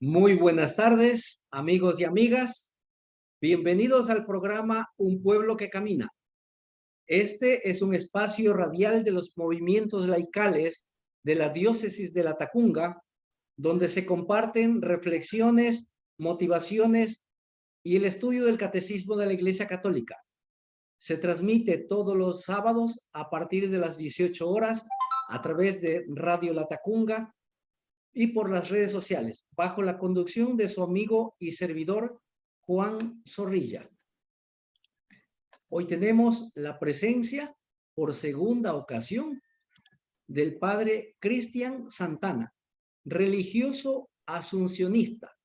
Muy buenas tardes, amigos y amigas. Bienvenidos al programa Un Pueblo que Camina. Este es un espacio radial de los movimientos laicales de la Diócesis de Latacunga, donde se comparten reflexiones, motivaciones y el estudio del Catecismo de la Iglesia Católica. Se transmite todos los sábados a partir de las 18 horas a través de Radio Latacunga y por las redes sociales, bajo la conducción de su amigo y servidor Juan Zorrilla. Hoy tenemos la presencia, por segunda ocasión, del padre Cristian Santana, religioso asuncionista,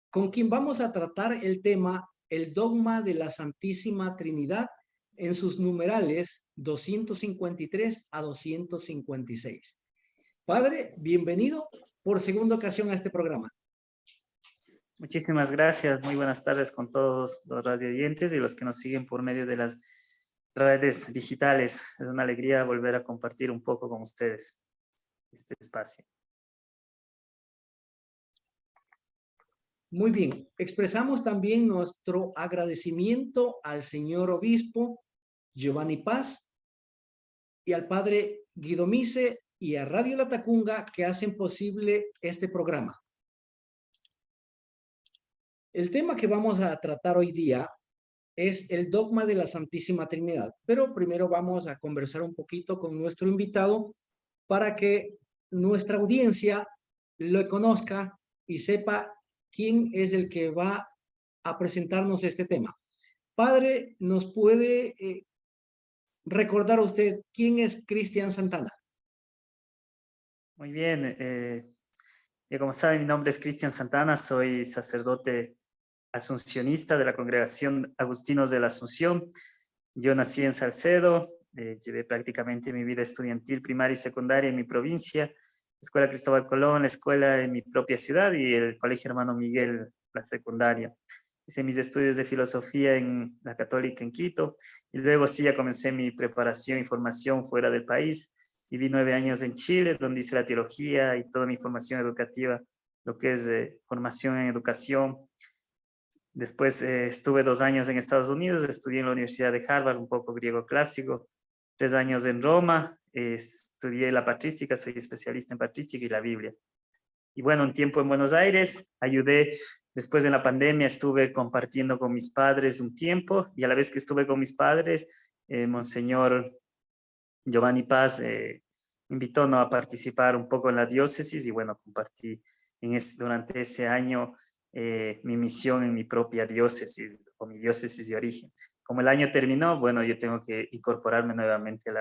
con quien vamos a tratar el tema el dogma de la Santísima Trinidad en sus numerales 253 a 256. Padre, bienvenido por segunda ocasión a este programa. Muchísimas gracias. Muy buenas tardes con todos los radioyentes y los que nos siguen por medio de las redes digitales. Es una alegría volver a compartir un poco con ustedes este espacio. Muy bien. Expresamos también nuestro agradecimiento al señor obispo Giovanni Paz y al padre Guido Mise y a Radio Latacunga que hacen posible este programa. El tema que vamos a tratar hoy día es el dogma de la Santísima Trinidad, pero primero vamos a conversar un poquito con nuestro invitado para que nuestra audiencia lo conozca y sepa quién es el que va a presentarnos este tema. Padre, ¿nos puede recordar a usted quién es Cristian Santana? Muy bien. Como saben, mi nombre es Cristian Santana, soy sacerdote asuncionista de la Congregación Agustinos de la Asunción. Yo nací en Salcedo, llevé prácticamente mi vida estudiantil primaria y secundaria en mi provincia, Escuela Cristóbal Colón, la escuela en mi propia ciudad y el Colegio Hermano Miguel, la secundaria. Hice mis estudios de filosofía en la Católica en Quito y luego sí ya comencé mi preparación y formación fuera del país. Viví 9 años en Chile, donde hice la teología y toda mi formación educativa, lo que es formación en educación. Después estuve 2 años en Estados Unidos, estudié en la Universidad de Harvard, un poco griego clásico, 3 años en Roma, estudié la patrística, soy especialista en patrística y la Biblia. Y bueno, un tiempo en Buenos Aires, ayudé, después de la pandemia estuve compartiendo con mis padres un tiempo y a la vez que estuve con mis padres, Monseñor Giovanni Paz me invitó, ¿no?, a participar un poco en la diócesis y bueno, compartí durante ese año mi misión en mi propia diócesis o mi diócesis de origen. Como el año terminó, bueno, yo tengo que incorporarme nuevamente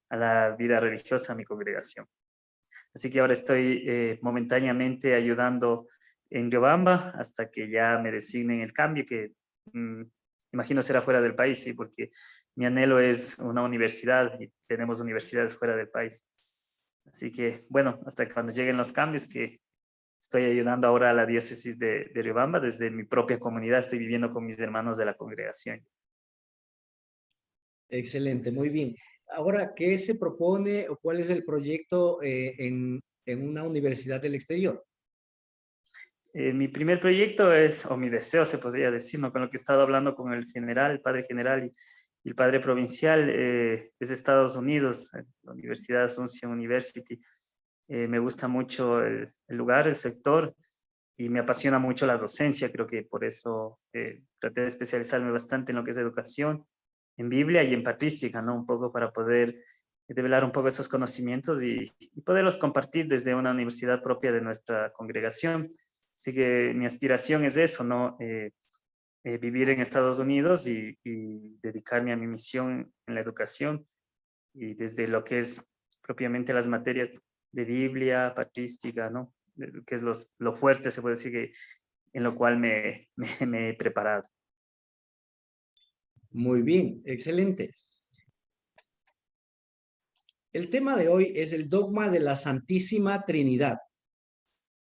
a la vida religiosa, a mi congregación. Así que ahora estoy momentáneamente ayudando en Riobamba hasta que ya me designen el cambio, que imagino será fuera del país, sí, porque mi anhelo es una universidad y tenemos universidades fuera del país. Así que, bueno, hasta cuando lleguen los cambios, que estoy ayudando ahora a la diócesis de Riobamba, desde mi propia comunidad, estoy viviendo con mis hermanos de la congregación. Excelente, muy bien. Ahora, ¿qué se propone o cuál es el proyecto en una universidad del exterior? Mi primer proyecto es, o mi deseo se podría decir, ¿no?, con lo que he estado hablando con el general, el padre general y el padre provincial, es Estados Unidos, la Universidad Asunción University. Me gusta mucho el lugar, el sector, y me apasiona mucho la docencia. Creo que por eso traté de especializarme bastante en lo que es educación, en Biblia y en patrística, ¿no? Un poco para poder develar un poco esos conocimientos y poderlos compartir desde una universidad propia de nuestra congregación. Así que mi aspiración es eso, ¿no? Vivir en Estados Unidos y dedicarme a mi misión en la educación y desde lo que es propiamente las materias de Biblia, patrística, ¿no? Que es lo fuerte, se puede decir, que, en lo cual me he preparado. Muy bien, excelente. El tema de hoy es el dogma de la Santísima Trinidad.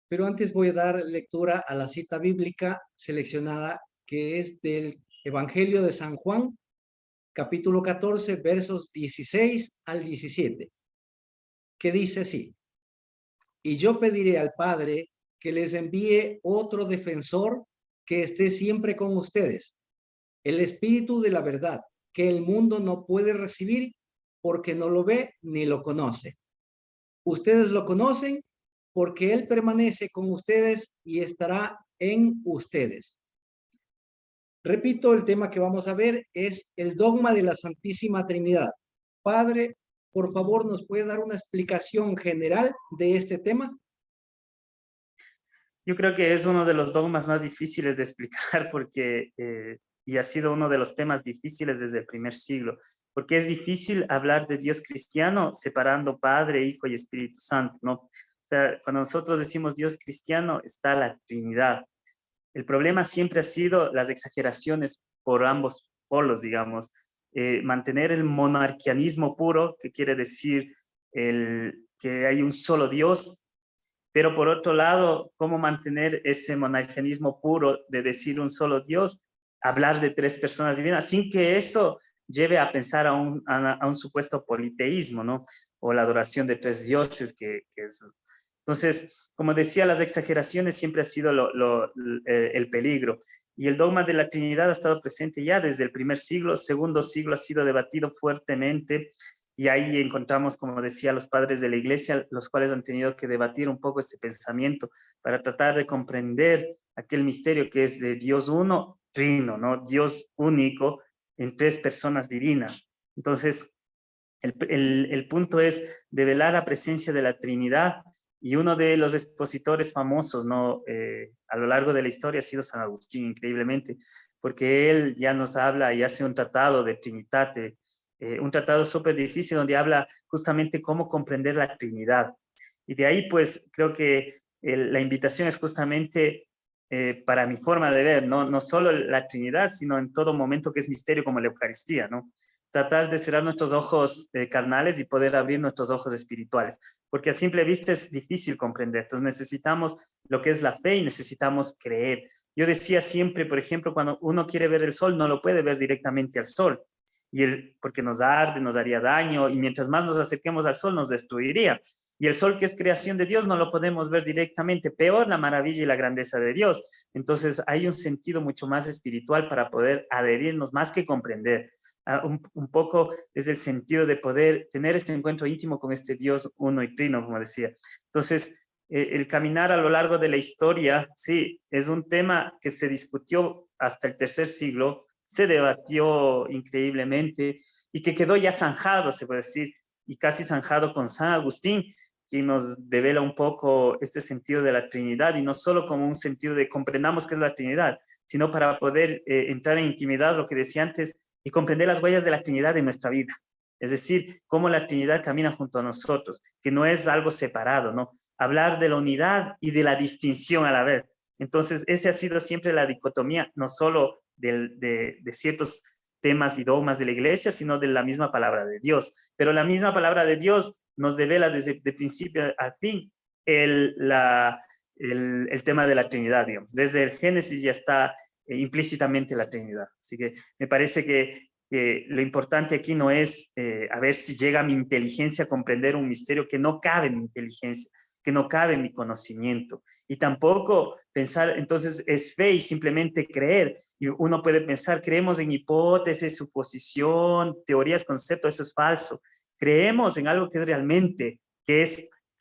Pero antes voy a dar lectura a la cita bíblica seleccionada que es del Evangelio de San Juan, capítulo 14, versos 16 al 17, que dice así: y yo pediré al Padre que les envíe otro defensor que esté siempre con ustedes, el Espíritu de la verdad, que el mundo no puede recibir porque no lo ve ni lo conoce. Ustedes lo conocen porque Él permanece con ustedes y estará en ustedes. Repito, el tema que vamos a ver es el dogma de la Santísima Trinidad. Padre, por favor, ¿nos puede dar una explicación general de este tema? Yo creo que es uno de los dogmas más difíciles de explicar porque, y ha sido uno de los temas difíciles desde el primer siglo, porque es difícil hablar de Dios cristiano separando Padre, Hijo y Espíritu Santo, ¿no? O sea, cuando nosotros decimos Dios cristiano, está la Trinidad. El problema siempre ha sido las exageraciones por ambos polos, digamos. Mantener el monarquianismo puro, que quiere decir que hay un solo Dios, pero por otro lado, ¿cómo mantener ese monarquianismo puro de decir un solo Dios, hablar de tres personas divinas, sin que eso lleve a pensar a un supuesto politeísmo, ¿no? O la adoración de tres dioses, que es... Entonces, como decía, las exageraciones siempre ha sido el peligro. Y el dogma de la Trinidad ha estado presente ya desde el primer siglo, segundo siglo ha sido debatido fuertemente, y ahí encontramos, como decía, los padres de la iglesia, los cuales han tenido que debatir un poco este pensamiento para tratar de comprender aquel misterio que es de Dios uno, trino, ¿no? Dios único en tres personas divinas. Entonces, el punto es develar la presencia de la Trinidad, y uno de los expositores famosos, ¿no? A lo largo de la historia ha sido San Agustín, increíblemente, porque él ya nos habla y hace un tratado de Trinitate, un tratado súper difícil donde habla justamente cómo comprender la Trinidad. Y de ahí, pues, creo que la invitación es justamente, para mi forma de ver, no solo la Trinidad, sino en todo momento que es misterio como la Eucaristía, ¿no? Tratar de cerrar nuestros ojos carnales y poder abrir nuestros ojos espirituales, porque a simple vista es difícil comprender. Entonces necesitamos lo que es la fe y necesitamos creer. Yo decía siempre, por ejemplo, cuando uno quiere ver el sol, no lo puede ver directamente al sol, porque nos arde, nos haría daño, y mientras más nos acerquemos al sol, nos destruiría. Y el sol, que es creación de Dios, no lo podemos ver directamente. Peor la maravilla y la grandeza de Dios. Entonces hay un sentido mucho más espiritual para poder adherirnos más que comprender. Un poco es el sentido de poder tener este encuentro íntimo con este Dios uno y trino, como decía. Entonces, el caminar a lo largo de la historia, sí, es un tema que se discutió hasta el tercer siglo, se debatió increíblemente y que quedó ya zanjado, se puede decir, y casi zanjado con San Agustín, que nos devela un poco este sentido de la Trinidad, y no solo como un sentido de comprendamos qué es la Trinidad, sino para poder entrar en intimidad, lo que decía antes, y comprender las huellas de la Trinidad en nuestra vida. Es decir, cómo la Trinidad camina junto a nosotros, que no es algo separado, ¿no? Hablar de la unidad y de la distinción a la vez. Entonces, esa ha sido siempre la dicotomía, no solo de ciertos temas y dogmas de la iglesia, sino de la misma palabra de Dios. Pero la misma palabra de Dios nos devela desde de principio al fin el tema de la Trinidad, digamos. Desde el Génesis ya está implícitamente la Trinidad. Así que me parece que lo importante aquí no es a ver si llega a mi inteligencia a comprender un misterio que no cabe en mi inteligencia, que no cabe en mi conocimiento. Y tampoco pensar, entonces es fe y simplemente creer. Y uno puede pensar, creemos en hipótesis, suposición, teorías, conceptos, eso es falso. Creemos en algo que es realmente, que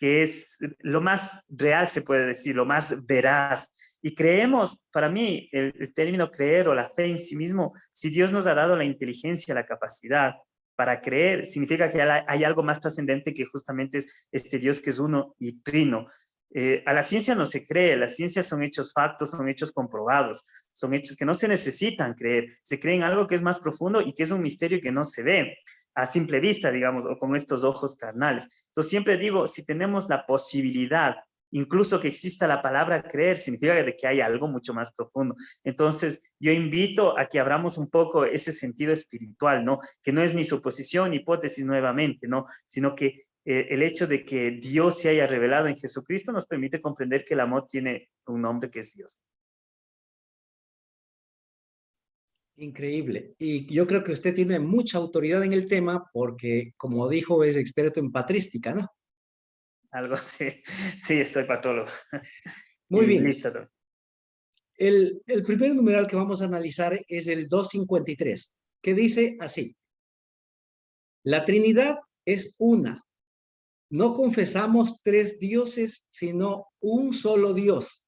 es lo más real, se puede decir, lo más veraz. Y creemos, para mí, el término creer o la fe en sí mismo, si Dios nos ha dado la inteligencia, la capacidad para creer, significa que hay algo más trascendente que justamente es este Dios que es uno y trino. A la ciencia no se cree, la ciencia son hechos factos, son hechos comprobados, son hechos que no se necesitan creer, se cree en algo que es más profundo y que es un misterio que no se ve a simple vista, digamos, o con estos ojos carnales. Entonces siempre digo, si tenemos la posibilidad, incluso que exista la palabra creer, significa de que hay algo mucho más profundo. Entonces, yo invito a que abramos un poco ese sentido espiritual, ¿no? Que no es ni suposición ni hipótesis nuevamente, ¿no? Sino que el hecho de que Dios se haya revelado en Jesucristo nos permite comprender que el amor tiene un nombre que es Dios. Increíble. Y yo creo que usted tiene mucha autoridad en el tema porque, como dijo, es experto en patrística, ¿no? Algo así. Sí, soy patólogo. Muy bien. listo. El primer numeral que vamos a analizar es el 253, que dice así: la Trinidad es una. No confesamos tres dioses, sino un solo Dios,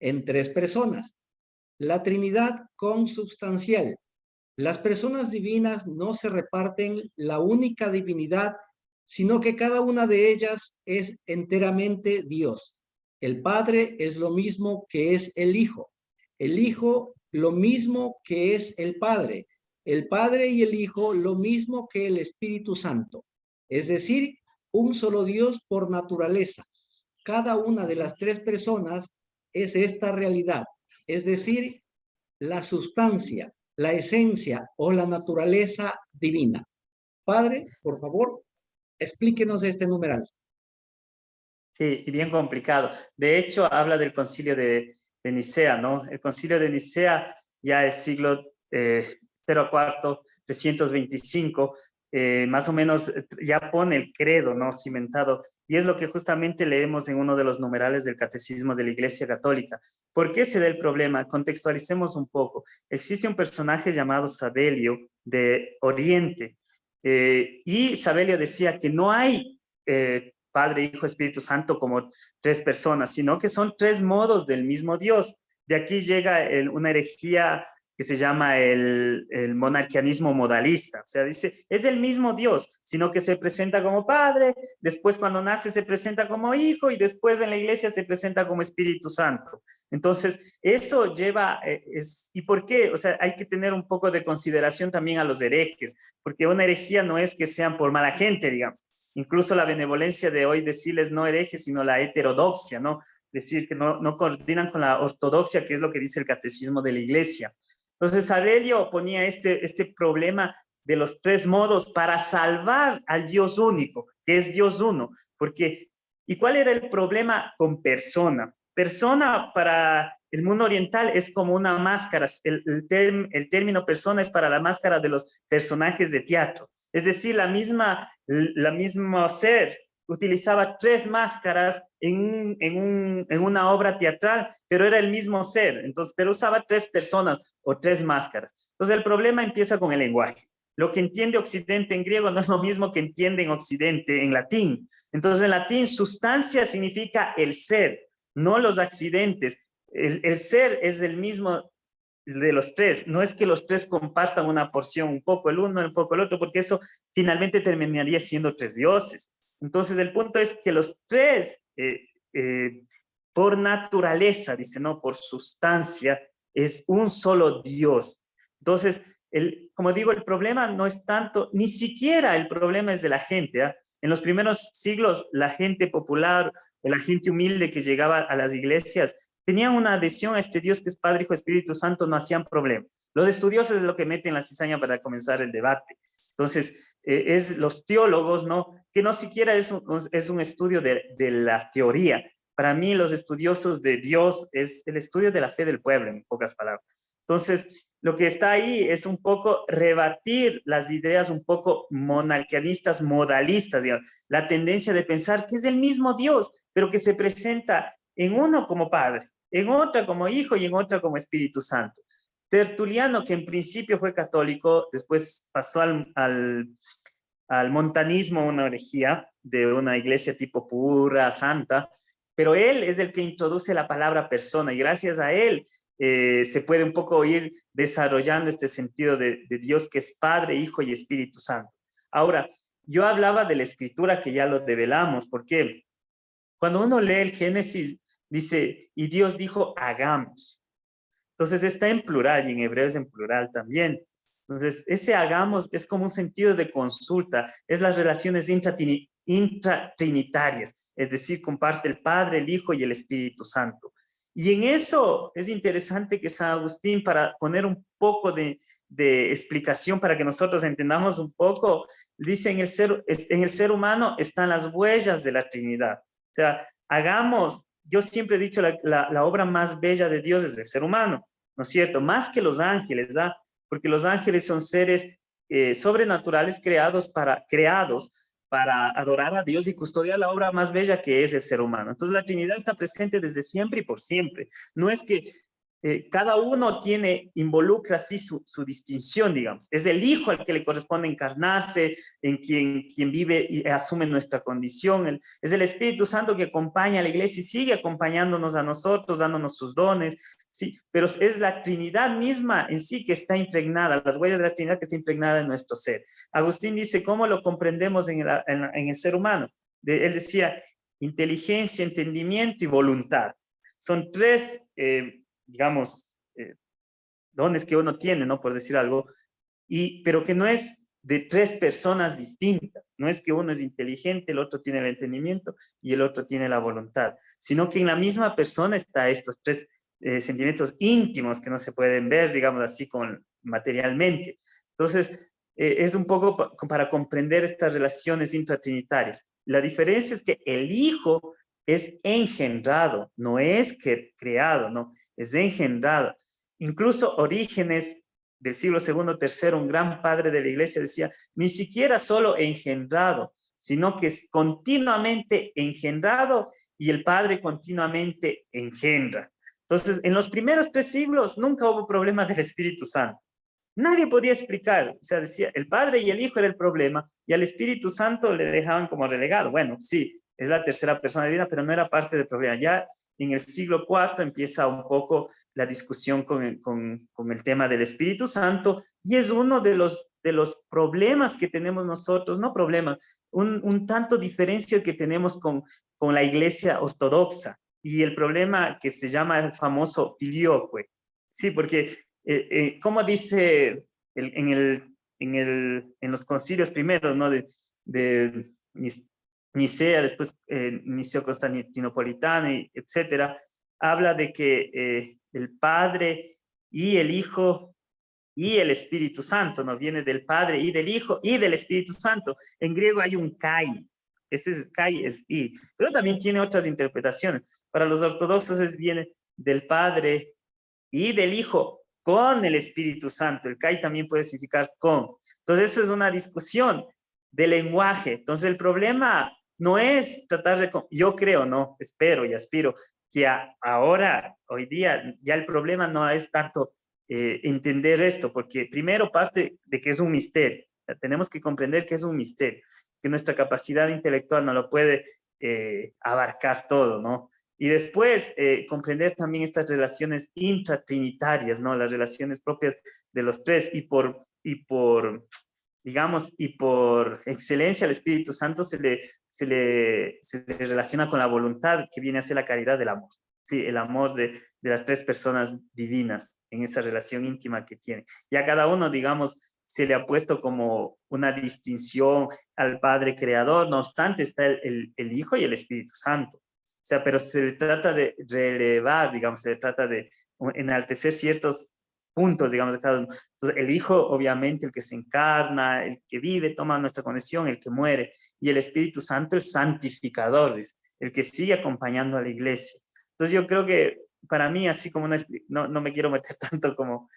en tres personas. La Trinidad consubstancial. Las personas divinas no se reparten la única divinidad, sino que cada una de ellas es enteramente Dios. El Padre es lo mismo que es el Hijo. El Hijo lo mismo que es el Padre. El Padre y el Hijo lo mismo que el Espíritu Santo. Es decir, un solo Dios por naturaleza. Cada una de las tres personas es esta realidad, es decir, la sustancia, la esencia o la naturaleza divina. Padre, por favor, explíquenos este numeral. Sí, y bien complicado. De hecho, habla del concilio de Nicea, ¿no? El concilio de Nicea ya es siglo 04, 325, más o menos ya pone el credo, ¿no? Cimentado. Y es lo que justamente leemos en uno de los numerales del Catecismo de la Iglesia Católica. ¿Por qué se da el problema? Contextualicemos un poco. Existe un personaje llamado Sabelio de Oriente, y Sabelio decía que no hay Padre, Hijo, Espíritu Santo como tres personas, sino que son tres modos del mismo Dios. De aquí llega una herejía que se llama el monarquianismo modalista. O sea, dice, es el mismo Dios, sino que se presenta como Padre, después cuando nace se presenta como Hijo y después en la iglesia se presenta como Espíritu Santo. Entonces, eso lleva, ¿y por qué? O sea, hay que tener un poco de consideración también a los herejes, porque una herejía no es que sean por mala gente, digamos. Incluso la benevolencia de hoy decirles no herejes, sino la heterodoxia, ¿no? Decir que no coordinan con la ortodoxia, que es lo que dice el catecismo de la iglesia. Entonces, Aurelio ponía este problema de los tres modos para salvar al Dios único, que es Dios uno. Porque, ¿y cuál era el problema con persona? Persona para el mundo oriental es como una máscara. El término persona es para la máscara de los personajes de teatro. Es decir, la misma ser utilizaba tres máscaras en una obra teatral, pero era el mismo ser, entonces, pero usaba tres personas o tres máscaras. Entonces el problema empieza con el lenguaje. Lo que entiende Occidente en griego no es lo mismo que entiende en Occidente en latín. Entonces en latín sustancia significa el ser, no los accidentes. El ser es el mismo de los tres. No es que los tres compartan una porción, un poco el uno, un poco el otro, porque eso finalmente terminaría siendo tres dioses. Entonces el punto es que los tres, por naturaleza, dice, no, por sustancia, es un solo Dios. Entonces, como digo, el problema no es tanto, ni siquiera el problema es de la gente. ¿eh? En los primeros siglos, la gente popular o la gente humilde que llegaba a las iglesias tenían una adhesión a este Dios que es Padre, Hijo, Espíritu Santo, no hacían problema. Los estudiosos es lo que meten la cizaña para comenzar el debate. Entonces, es los teólogos, ¿no? Que no siquiera es un estudio de la teoría. Para mí, los estudiosos de Dios es el estudio de la fe del pueblo, en pocas palabras. Entonces, lo que está ahí es un poco rebatir las ideas un poco monarquianistas, modalistas, digamos, la tendencia de pensar que es el mismo Dios, pero que se presenta en uno como Padre, en otra como Hijo y en otra como Espíritu Santo. Tertuliano, que en principio fue católico, después pasó al montanismo, una herejía de una iglesia tipo pura, santa, pero él es el que introduce la palabra persona y gracias a él se puede un poco ir desarrollando este sentido de Dios que es Padre, Hijo y Espíritu Santo. Ahora, yo hablaba de la escritura que ya lo develamos, porque cuando uno lee el Génesis, dice, y Dios dijo, hagamos. Entonces está en plural y en hebreo es en plural también. Entonces, ese hagamos es como un sentido de consulta, es las relaciones intratrinitarias, es decir, comparte el Padre, el Hijo y el Espíritu Santo. Y en eso es interesante que San Agustín, para poner un poco de explicación para que nosotros entendamos un poco, dice en el ser humano están las huellas de la Trinidad. O sea, hagamos, yo siempre he dicho, la obra más bella de Dios es el ser humano, ¿no es cierto? Más que los ángeles, ¿verdad? Porque los ángeles son seres sobrenaturales creados para adorar a Dios y custodiar la obra más bella que es el ser humano. Entonces la Trinidad está presente desde siempre y por siempre. No es que cada uno involucra así su distinción, digamos. Es el Hijo al que le corresponde encarnarse, en quien vive y asume nuestra condición. Es el Espíritu Santo que acompaña a la iglesia y sigue acompañándonos a nosotros, dándonos sus dones, sí, pero es la Trinidad misma en sí que está impregnada, las huellas de la Trinidad que está impregnada en nuestro ser. Agustín dice, ¿cómo lo comprendemos en el ser humano? Él decía, inteligencia, entendimiento y voluntad. Son tres digamos, dones que uno tiene, ¿no? Por decir algo, pero que no es de tres personas distintas. No es que uno es inteligente, el otro tiene el entendimiento y el otro tiene la voluntad, sino que en la misma persona está estos tres sentimientos íntimos que no se pueden ver, digamos así, materialmente. Entonces, es un poco para comprender estas relaciones intratrinitarias. La diferencia es que el Hijo es engendrado, no es creado, no, es engendrado. Incluso Orígenes del siglo II, III, un gran padre de la iglesia, decía, ni siquiera solo engendrado, sino que es continuamente engendrado y el Padre continuamente engendra. Entonces, en los primeros 3 siglos nunca hubo problema del Espíritu Santo. Nadie podía explicar, o sea, decía, el Padre y el Hijo era el problema y al Espíritu Santo le dejaban como relegado. Bueno, sí, es la tercera persona divina, pero no era parte del problema. Ya en el siglo IV empieza un poco la discusión con el tema del Espíritu Santo y es uno de los problemas que tenemos nosotros, no problemas, un tanto diferencia que tenemos con la iglesia ortodoxa y el problema que se llama el famoso filioque. Sí, porque como dice en los concilios primeros, ¿no? de Nicea, después Niceo Constantinopolitano, etcétera, habla de que el Padre y el Hijo y el Espíritu Santo, ¿no? Viene del Padre y del Hijo y del Espíritu Santo. En griego hay un kai, ese es kai, es i, pero también tiene otras interpretaciones. Para los ortodoxos viene del Padre y del Hijo con el Espíritu Santo. El kai también puede significar con. Entonces, eso es una discusión de lenguaje. Entonces, el problema no es tratar de... Yo creo, no, espero y aspiro que ahora, hoy día, ya el problema no es tanto entender esto, porque primero parte de que es un misterio. Tenemos que comprender que es un misterio, que nuestra capacidad intelectual no lo puede abarcar todo, ¿no? Y después comprender también estas relaciones intratrinitarias, ¿no? Las relaciones propias de los tres y por excelencia al Espíritu Santo se le relaciona con la voluntad que viene a ser la caridad del amor. Sí, el amor de las tres personas divinas en esa relación íntima que tiene. Y a cada uno, digamos, se le ha puesto como una distinción al Padre Creador, no obstante está el Hijo y el Espíritu Santo. O sea, pero se le trata de relevar, digamos, se le trata de enaltecer ciertos puntos, digamos, de cada uno. Entonces, el Hijo, obviamente, el que se encarna, el que vive, toma nuestra conexión, el que muere, y el Espíritu Santo, el santificador, el que sigue acompañando a la iglesia. Entonces, yo creo que para mí, así como no me quiero meter tanto como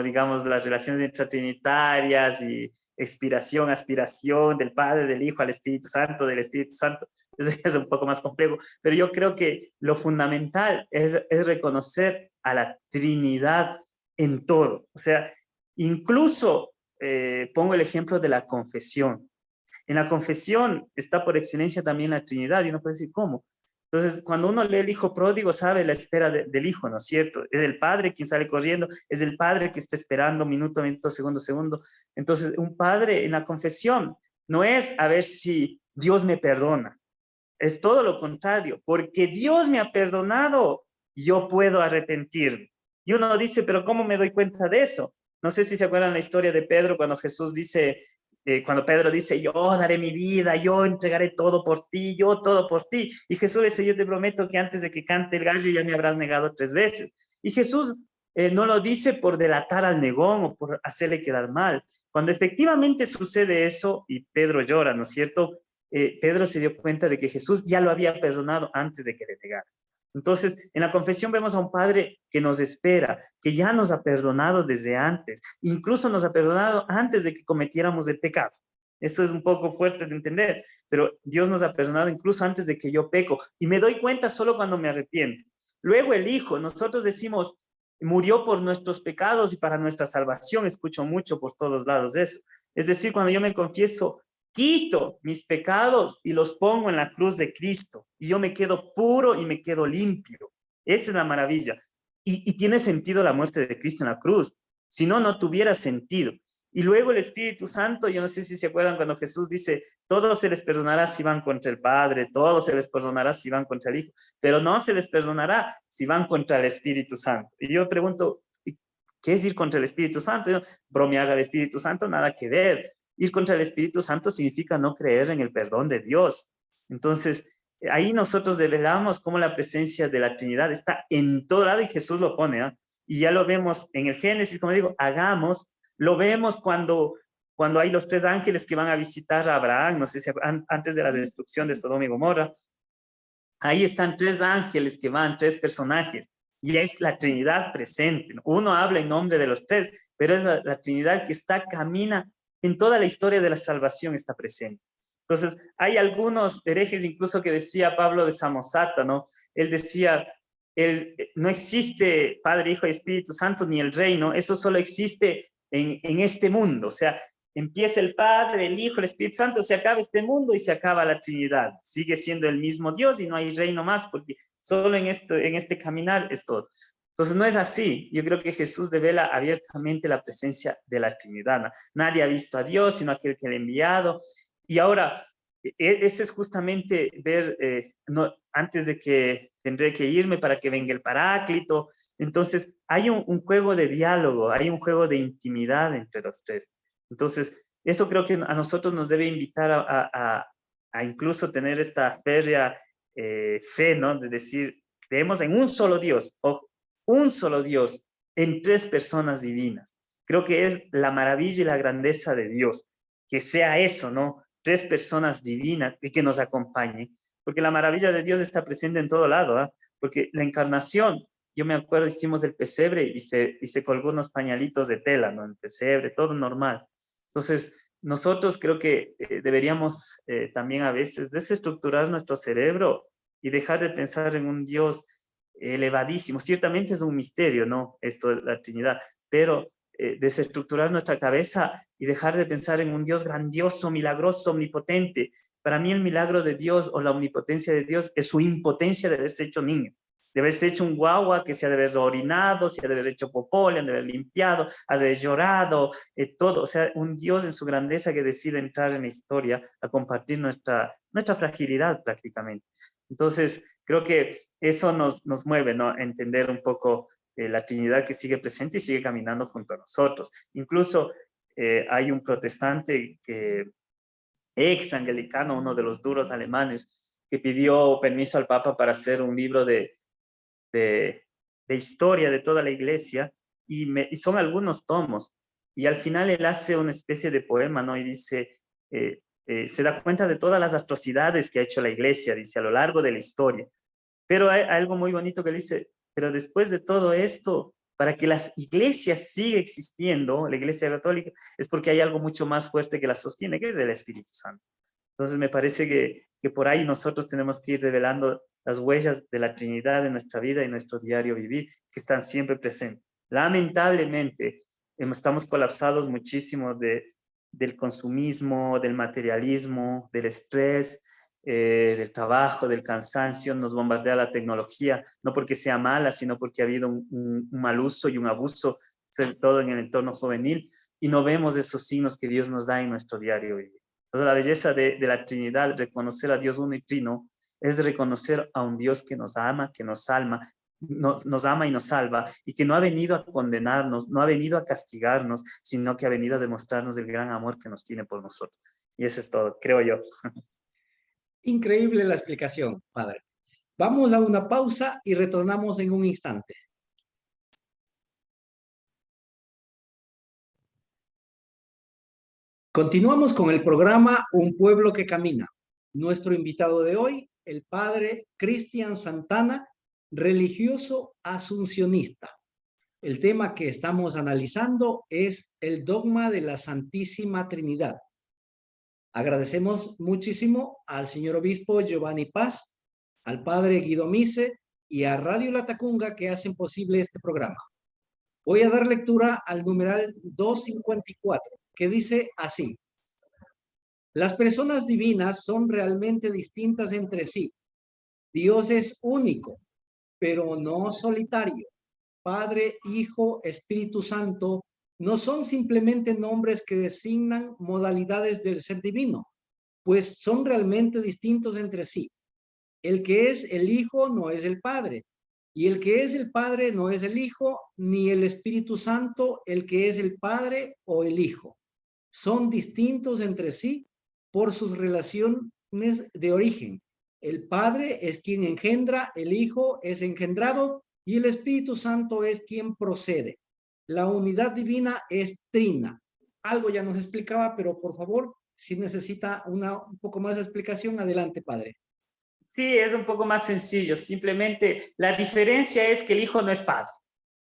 digamos, las relaciones intratrinitarias y expiración, aspiración del Padre, del Hijo al Espíritu Santo, del Espíritu Santo, eso es un poco más complejo, pero yo creo que lo fundamental es reconocer a la Trinidad en todo. O sea, incluso pongo el ejemplo de la confesión. En la confesión está por excelencia también la Trinidad, y uno puede decir, ¿cómo? Entonces, cuando uno lee el Hijo Pródigo, sabe la espera del Hijo, ¿no es cierto? Es el Padre quien sale corriendo, es el Padre que está esperando minuto a minuto, segundo a segundo. Entonces, un padre en la confesión no es a ver si Dios me perdona, es todo lo contrario, porque Dios me ha perdonado, yo puedo arrepentirme. Y uno dice, pero ¿cómo me doy cuenta de eso? No sé si se acuerdan la historia de Pedro cuando Jesús dice, cuando Pedro dice, yo daré mi vida, yo entregaré todo por ti, yo todo por ti. Y Jesús dice, yo te prometo que antes de que cante el gallo ya me habrás negado 3 veces. Y Jesús no lo dice por delatar al negón o por hacerle quedar mal. Cuando efectivamente sucede eso y Pedro llora, ¿no es cierto? Pedro se dio cuenta de que Jesús ya lo había perdonado antes de que le negara. Entonces, en la confesión vemos a un Padre que nos espera, que ya nos ha perdonado desde antes, incluso nos ha perdonado antes de que cometiéramos el pecado. Eso es un poco fuerte de entender, pero Dios nos ha perdonado incluso antes de que yo peco. Y me doy cuenta solo cuando me arrepiento. Luego el Hijo, nosotros decimos, murió por nuestros pecados y para nuestra salvación. Escucho mucho por todos lados eso. Es decir, cuando yo me confieso, quito mis pecados y los pongo en la cruz de Cristo. Y yo me quedo puro y me quedo limpio. Esa es la maravilla. Y tiene sentido la muerte de Cristo en la cruz. Si no, no tuviera sentido. Y luego el Espíritu Santo, yo no sé si se acuerdan cuando Jesús dice, todo se les perdonará si van contra el Padre, todo se les perdonará si van contra el Hijo, pero no se les perdonará si van contra el Espíritu Santo. Y yo pregunto, ¿qué es ir contra el Espíritu Santo? Yo, bromear al Espíritu Santo, nada que ver. Ir contra el Espíritu Santo significa no creer en el perdón de Dios. Entonces, ahí nosotros revelamos cómo la presencia de la Trinidad está en todo lado y Jesús lo pone, ¿eh? Y ya lo vemos en el Génesis, como digo, hagamos, lo vemos cuando hay los 3 ángeles que van a visitar a Abraham, no sé si antes de la destrucción de Sodoma y Gomorra, ahí están 3 ángeles que van, 3 personajes, y es la Trinidad presente. Uno habla en nombre de los 3, pero es la Trinidad que camina en toda la historia de la salvación, está presente. Entonces, hay algunos herejes incluso que decía Pablo de Samosata, ¿no? Él decía, no existe Padre, Hijo y Espíritu Santo, ni el reino, eso solo existe en este mundo. O sea, empieza el Padre, el Hijo, el Espíritu Santo, se acaba este mundo y se acaba la Trinidad. Sigue siendo el mismo Dios y no hay reino más, porque solo en este caminar es todo. Entonces no es así. Yo creo que Jesús devela abiertamente la presencia de la Trinidad. Nadie ha visto a Dios, sino aquel que le ha enviado. Y ahora, ese es justamente ver, antes de que tendré que irme para que venga el Paráclito. Entonces, hay un juego de diálogo, hay un juego de intimidad entre los 3. Entonces, eso creo que a nosotros nos debe invitar a incluso tener esta férrea fe, ¿no? De decir, creemos en un solo Dios, o un solo Dios en 3 personas divinas. Creo que es la maravilla y la grandeza de Dios, que sea eso, ¿no? 3 personas divinas y que nos acompañen, porque la maravilla de Dios está presente en todo lado, ¿eh? Porque la encarnación, yo me acuerdo, hicimos el pesebre y se colgó unos pañalitos de tela, ¿no? El pesebre, todo normal. Entonces, nosotros creo que deberíamos también a veces desestructurar nuestro cerebro y dejar de pensar en un Dios elevadísimo. Ciertamente es un misterio, ¿no? Esto de la Trinidad, pero desestructurar nuestra cabeza y dejar de pensar en un Dios grandioso, milagroso, omnipotente. Para mí el milagro de Dios o la omnipotencia de Dios es su impotencia de haberse hecho niño, de haberse hecho un guagua que se ha de haber orinado, se ha de haber hecho popó, le ha de haber limpiado, ha de haber llorado, todo. O sea, un Dios en su grandeza que decide entrar en la historia a compartir nuestra fragilidad prácticamente. Entonces, creo que eso nos mueve, ¿no? A entender un poco la Trinidad que sigue presente y sigue caminando junto a nosotros. Incluso hay un protestante ex anglicano, uno de los duros alemanes, que pidió permiso al Papa para hacer un libro de historia de toda la iglesia, y son algunos tomos. Y al final él hace una especie de poema, ¿no? Y dice, se da cuenta de todas las atrocidades que ha hecho la iglesia, dice, a lo largo de la historia. Pero hay algo muy bonito que dice, pero después de todo esto, para que las iglesias siga existiendo, la iglesia católica, es porque hay algo mucho más fuerte que la sostiene, que es el Espíritu Santo. Entonces me parece que por ahí nosotros tenemos que ir revelando las huellas de la Trinidad en nuestra vida y en nuestro diario vivir, que están siempre presentes. Lamentablemente, estamos colapsados muchísimo del consumismo, del materialismo, del estrés, del trabajo, del cansancio, nos bombardea la tecnología, no porque sea mala, sino porque ha habido un mal uso y un abuso, sobre todo en el entorno juvenil, y no vemos esos signos que Dios nos da en nuestro diario vivir. Entonces, la belleza de la Trinidad, reconocer a Dios uno y trino, es reconocer a un Dios que nos ama, que nos ama, nos ama y nos salva, y que no ha venido a condenarnos, no ha venido a castigarnos, sino que ha venido a demostrarnos el gran amor que nos tiene por nosotros. Y eso es todo, creo yo. Increíble la explicación, padre. Vamos a una pausa y retornamos en un instante. Continuamos con el programa Un Pueblo que Camina. Nuestro invitado de hoy, el padre Cristian Santana, religioso asuncionista. El tema que estamos analizando es el dogma de la Santísima Trinidad. Agradecemos muchísimo al señor obispo Giovanni Paz, al padre Guido Mise y a Radio Latacunga que hacen posible este programa. Voy a dar lectura al numeral 254, que dice así: las personas divinas son realmente distintas entre sí. Dios es único, pero no solitario. Padre, Hijo, Espíritu Santo no son simplemente nombres que designan modalidades del ser divino, pues son realmente distintos entre sí. El que es el Hijo no es el Padre, y el que es el Padre no es el Hijo, ni el Espíritu Santo el que es el Padre o el Hijo. Son distintos entre sí por sus relaciones de origen. El Padre es quien engendra, el Hijo es engendrado y el Espíritu Santo es quien procede. La unidad divina es trina. Algo ya nos explicaba, pero por favor, si necesita un poco más de explicación, adelante, Padre. Sí, es un poco más sencillo. Simplemente la diferencia es que el hijo no es padre.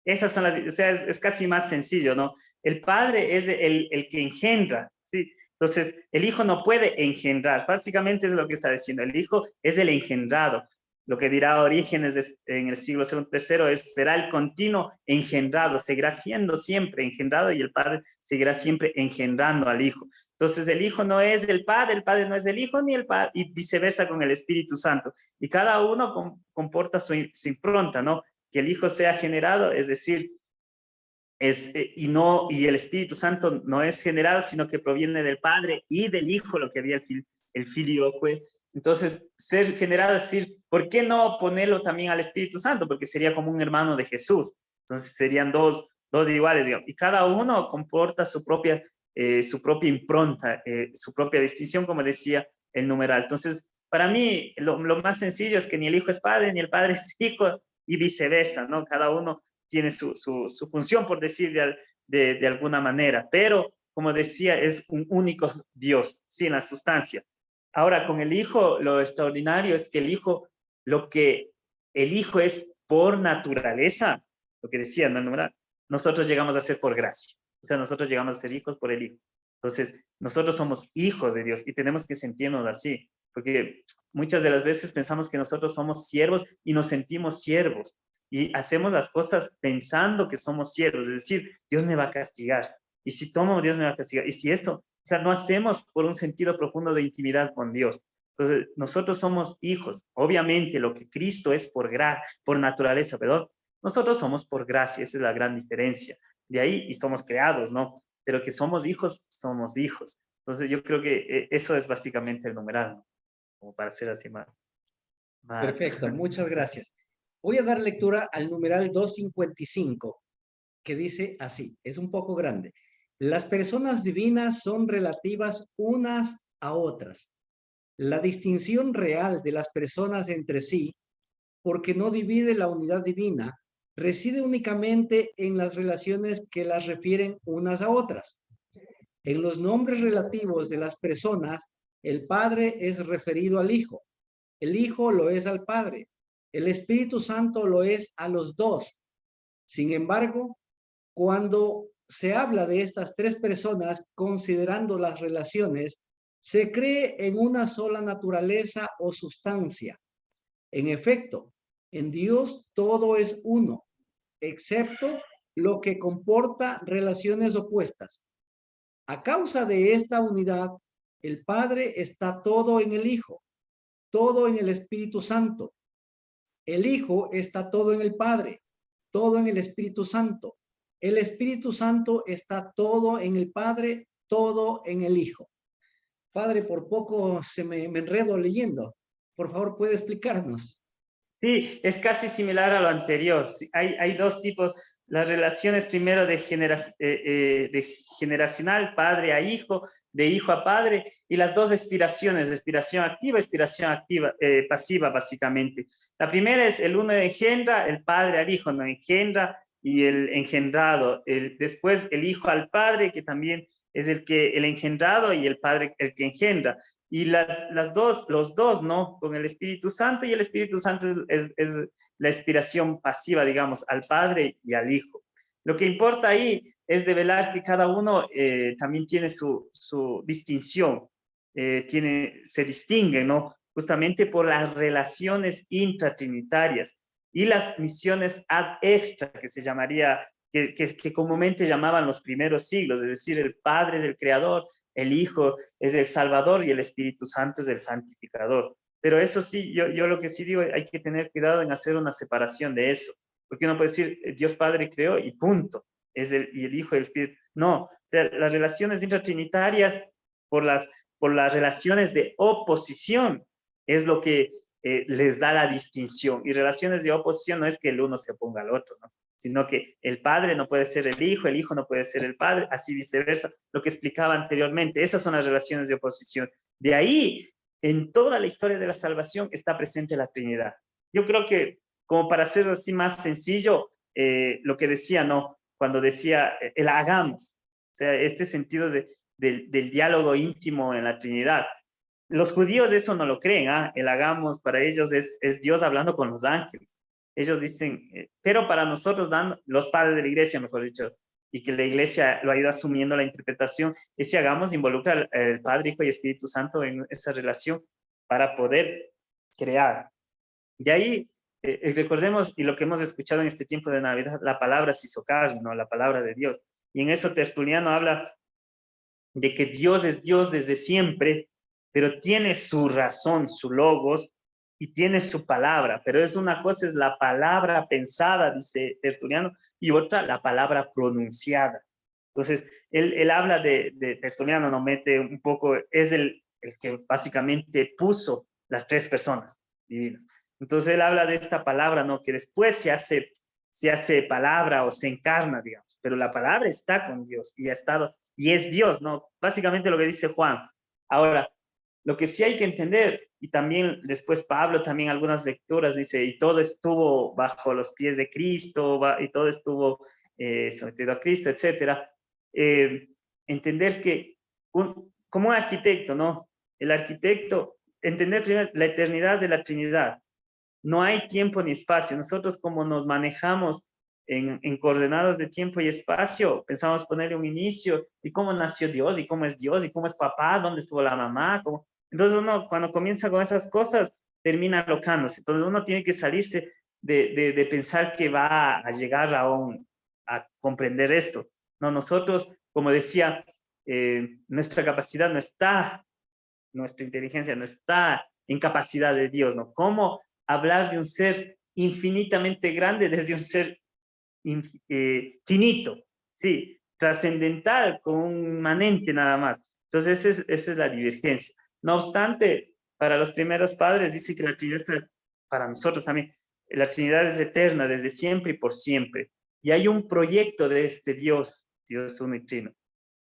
Esas son las, o sea, es casi más sencillo, ¿no? El padre es el que engendra, ¿sí? Entonces, el hijo no puede engendrar. Básicamente es lo que está diciendo. El hijo es el engendrado. Lo que dirá Orígenes en el siglo III será el continuo engendrado, seguirá siendo siempre engendrado y el padre seguirá siempre engendrando al hijo. Entonces el hijo no es el padre no es el hijo, ni el padre, y viceversa con el Espíritu Santo. Y cada uno comporta su impronta, ¿no? Que el hijo sea generado, es decir, y el Espíritu Santo no es generado, sino que proviene del Padre y del Hijo, lo que había el filioque. Entonces, ser generado es decir, ¿por qué no ponerlo también al Espíritu Santo? Porque sería como un hermano de Jesús. Entonces, serían dos iguales, digamos. Y cada uno comporta su propia impronta, su propia distinción, como decía el numeral. Entonces, para mí, lo más sencillo es que ni el Hijo es Padre, ni el Padre es Hijo, y viceversa, ¿no? Cada uno tiene su función, por decir de alguna manera, pero como decía, es un único Dios, sí, en la sustancia. Ahora, con el Hijo, lo extraordinario es que lo que el Hijo es por naturaleza, lo que decía, ¿no? Nosotros llegamos a ser por gracia, o sea, nosotros llegamos a ser hijos por el Hijo. Entonces, nosotros somos hijos de Dios y tenemos que sentirnos así, porque muchas de las veces pensamos que nosotros somos siervos y nos sentimos siervos y hacemos las cosas pensando que somos siervos, es decir, Dios me va a castigar. Y si tomo, Dios me va a castigar. Y si esto, o sea, no hacemos por un sentido profundo de intimidad con Dios. Entonces, nosotros somos hijos. Obviamente, lo que Cristo es por naturaleza, perdón. Nosotros somos por gracia, esa es la gran diferencia. De ahí, y somos creados, ¿no? Pero que somos hijos, somos hijos. Entonces, yo creo que eso es básicamente el numeral, ¿no? Como para ser así más. Perfecto, muchas gracias. Voy a dar lectura al numeral 255, que dice así, es un poco grande. Las personas divinas son relativas unas a otras. La distinción real de las personas entre sí, porque no divide la unidad divina, reside únicamente en las relaciones que las refieren unas a otras. En los nombres relativos de las personas, el Padre es referido al Hijo, el Hijo lo es al Padre, el Espíritu Santo lo es a los dos. Sin embargo, cuando se habla de estas tres personas, considerando las relaciones, se cree en una sola naturaleza o sustancia. En efecto, en Dios todo es uno, excepto lo que comporta relaciones opuestas. A causa de esta unidad, el Padre está todo en el Hijo, todo en el Espíritu Santo. El Hijo está todo en el Padre, todo en el Espíritu Santo. El Espíritu Santo está todo en el Padre, todo en el Hijo. Padre, por poco me enredo leyendo. Por favor, ¿puede explicarnos? Sí, es casi similar a lo anterior. Sí, hay dos tipos, las relaciones primero de generacional, padre a hijo, de hijo a padre, y las dos expiraciones, expiración activa, pasiva, básicamente. La primera es el uno engendra, el padre al hijo no engendra, y el engendrado. Después el hijo al padre, que también es el engendrado, y el padre el que engendra. Y los dos, ¿no? Con el Espíritu Santo, y el Espíritu Santo es la inspiración pasiva, digamos, al Padre y al Hijo. Lo que importa ahí es develar que cada uno también tiene su distinción. se distinguen, ¿no? Justamente por las relaciones intratrinitarias y las misiones ad extra, que se llamaría, que comúnmente llamaban los primeros siglos, es decir, el Padre es el Creador, el Hijo es el Salvador y el Espíritu Santo es el Santificador. Pero eso sí, yo lo que sí digo, hay que tener cuidado en hacer una separación de eso, porque uno puede decir, Dios Padre creó y punto, y el Hijo y el Espíritu. No, o sea, las relaciones intratrinitarias por las relaciones de oposición es lo que les da la distinción. Y relaciones de oposición no es que el uno se oponga al otro, ¿no? Sino que el padre no puede ser el hijo no puede ser el padre, así viceversa, lo que explicaba anteriormente. Esas son las relaciones de oposición. De ahí, en toda la historia de la salvación está presente la Trinidad. Yo creo que, como para hacerlo así más sencillo, lo que decía, ¿no? Cuando decía, el hagamos, o sea, este sentido del diálogo íntimo en la Trinidad. Los judíos eso no lo creen, ¿ah? El hagamos para ellos es Dios hablando con los ángeles. Ellos dicen, pero para nosotros, los padres de la iglesia, mejor dicho, y que la iglesia lo ha ido asumiendo la interpretación, ese hagamos involucra al Padre, Hijo y Espíritu Santo en esa relación para poder crear. Y ahí, recordemos, y lo que hemos escuchado en este tiempo de Navidad, la palabra se hizo carne, ¿no? La palabra de Dios. Y en eso Tertuliano habla de que Dios es Dios desde siempre, pero tiene su razón, su logos, y tiene su palabra. Pero es una cosa, es la palabra pensada, dice Tertuliano, y otra, la palabra pronunciada. Entonces, él habla de Tertuliano, no mete un poco, es el que básicamente puso las tres personas divinas. Entonces, él habla de esta palabra, ¿no? Que después se hace palabra o se encarna, digamos, pero la palabra está con Dios y ha estado, y es Dios, ¿no? Básicamente lo que dice Juan. Ahora, lo que sí hay que entender, y también después Pablo, también algunas lecturas, dice, y todo estuvo bajo los pies de Cristo, y todo estuvo sometido a Cristo, etcétera. Entender que, como un arquitecto, ¿no? El arquitecto, entender primero la eternidad de la Trinidad. No hay tiempo ni espacio. Nosotros, como nos manejamos en coordenadas de tiempo y espacio, pensamos ponerle un inicio, y cómo nació Dios, y cómo es papá, dónde estuvo la mamá, cómo... Entonces uno, cuando comienza con esas cosas, termina alocándose. Entonces uno tiene que salirse de pensar que va a llegar a comprender esto. No, nosotros, como decía, nuestra capacidad no está, nuestra inteligencia no está en capacidad de Dios, ¿no? ¿Cómo hablar de un ser infinitamente grande desde un ser finito? Sí, trascendental, con un manente nada más. Entonces, esa es la divergencia. No obstante, para los primeros padres dice que la Trinidad está, para nosotros también, la Trinidad es eterna, desde siempre y por siempre. Y hay un proyecto de este Dios, Dios uno y trino,